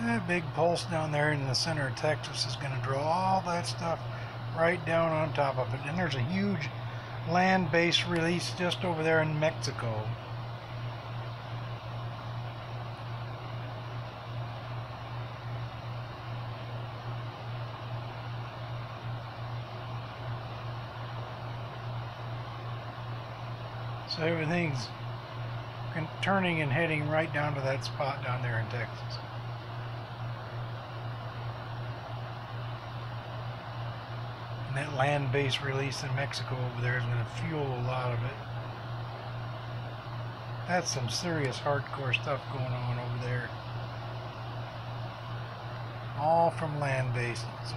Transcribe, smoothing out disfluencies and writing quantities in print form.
That big pulse down there in the center of Texas is going to draw all that stuff right down on top of it. And there's a huge land-based release just over there in Mexico. So everything's turning and heading right down to that spot down there in Texas. And that land-based release in Mexico over there is going to fuel a lot of it. That's some serious hardcore stuff going on over there. All from land-based. So